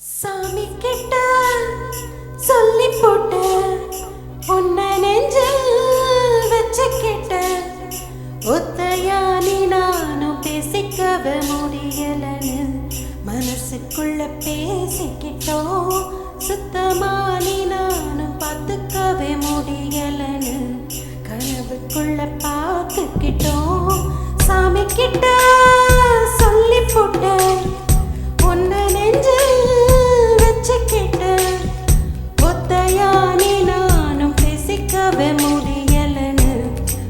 சாமி கிட்ட சொல்லி போட்ட உன்னை நெஞ்சில் வச்சுக்கிட்ட ஒத்தையானி நானும் பேசிக்கவே முடியலன்னு மனசுக்குள்ள பேசிக்கிட்டோம். சுத்தமானி நானும் பார்த்துக்கவே முடியலன்னு கனவுக்குள்ள பார்த்துக்கிட்டோம். சாமி கிட்ட சொல்லி போட்ட உன்னை நெஞ்சில் வச்சுக்கிட்ட ஒத்தையானி நானும் பேசிக்கவே முடியலன்னு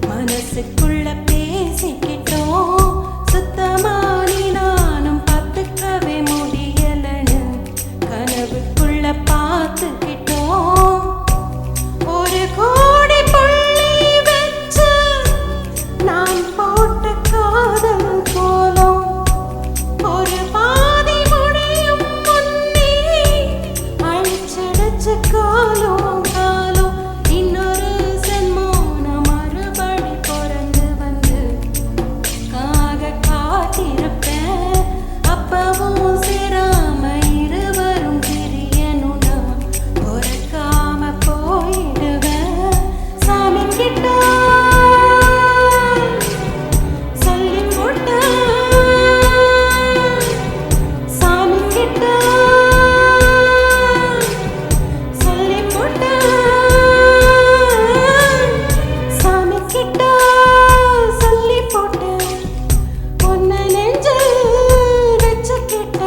மனசுக்குள்ள பேசிக்கிட்டோம். சுத்தமானி நானும் பார்த்துக்கவே முடியலன்னு கனவுக்குள்ள பார்த்துக்கிட்டோம். ஒரு கோடி புள்ளி வச்சு நான் போட்ட காதல் போலும் ஒரு பாதி முடியும் முன்னே அழிச்சடைச்ச காலம் காலம் இன்னொரு சென்மோன மறுபடி பிறந்து வந்து காக காத்திருப்பேன். அப்பவும் சிராம இருவரும் பிரியணும்னா பொறுக்காம போயிடுவேன். சாமி கிட்ட சொல்லி போட்ட சாமி கிட்ட சொல்லி போட்ட சாமி கிட்ட சொல்லி போட்ட உன்னை நெஞ்சில் வச்சுக்கிட்ட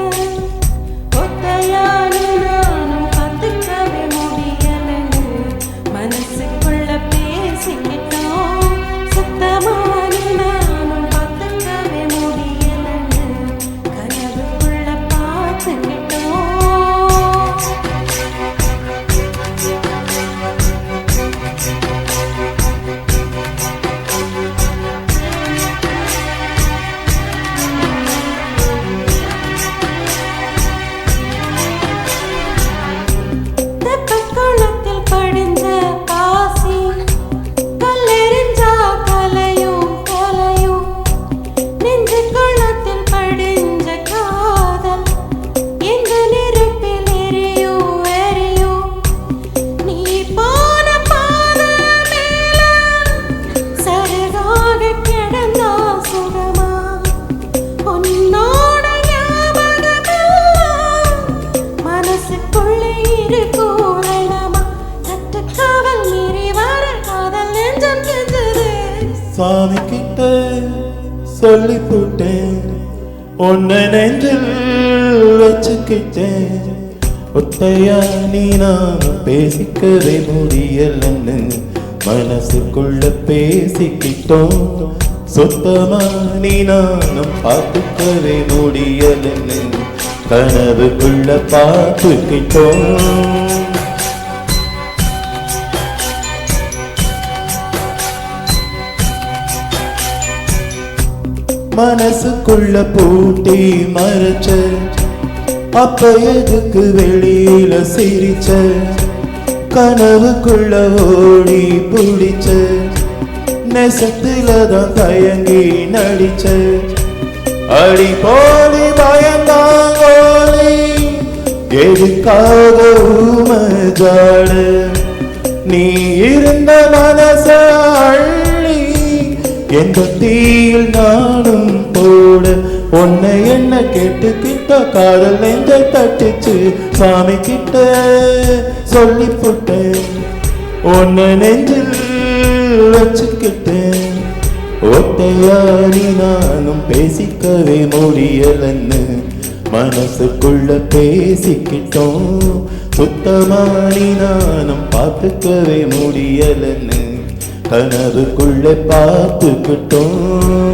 ஒத்தையானி நானும் பார்த்துக்கவே முடியலன்னு மனசுக்குள்ள பேசிக்கிட்டோம். சுத்தமானி நானும் பார்த்துக்கவே முடியலன்னு கனவுக்குள்ள பார்த்துக்கிட்டோம். தெப்பக்குளத்தில் படிஞ்ச பாசி கல்லெறிஞ்சா கலையும் கலையும் நெஞ்சு குளத்தில் படிஞ்ச காதல் எங்க நெருப்பில் எரியும் எரியும். நீ போன பாத மேல சருகாக கிடந்தா சுகமா உன்னோட ஞாபகமெல்லாம் மனசுக்குள்ளே இருக்கோரணமா சற்று காவல் மீறி வர காதல் நெஞ்சம் கெஞ்சது. சாமி கிட்ட சொல்லி போட்டேன் உன்னை நெஞ்சில் வச்சுக்கிட்டேன். ஒத்தையா நீ நான் பேசிக்கவே முடியலன்னு மனசுக்குள்ள பேசிக்கிட்டோம். சுத்தமா நீ நானும் பார்த்துக்கவே முடியலன்னு கனவுக்குள்ள பார்த்துக்கிட்டோம். மனசுக்குள்ள பூட்டி மறைச்ச அப்ப எதுக்கு வெளியில சிரிச்ச கனவுக்குள்ள ஓடி புடிச்ச நெசத்துலதான் தயங்கி நடிச்ச அடி போடி பயந்தாங்கோலி எதுக்காக ஊமஜாட நீ இருந்த மனச அள்ளி எந்த தீயில் நானும் போட உன்னை என்ன கேட்டுக்கிட்ட காதல் நெஞ்சை தட்டுச்சு. சாமி கிட்ட சொல்லி போட்டேன் உன்னை நெஞ்சில் வச்சுக்கிட்டேன். ஒத்தையானி நானும் பேசிக்கவே முடியலன்னு மனசுக்குள்ள பேசிக்கிட்டோம். சுத்தமானி நானும் பார்த்துக்கவே முடியலன்னு கனவுக்குள்ள பார்த்துக்கிட்டோம்.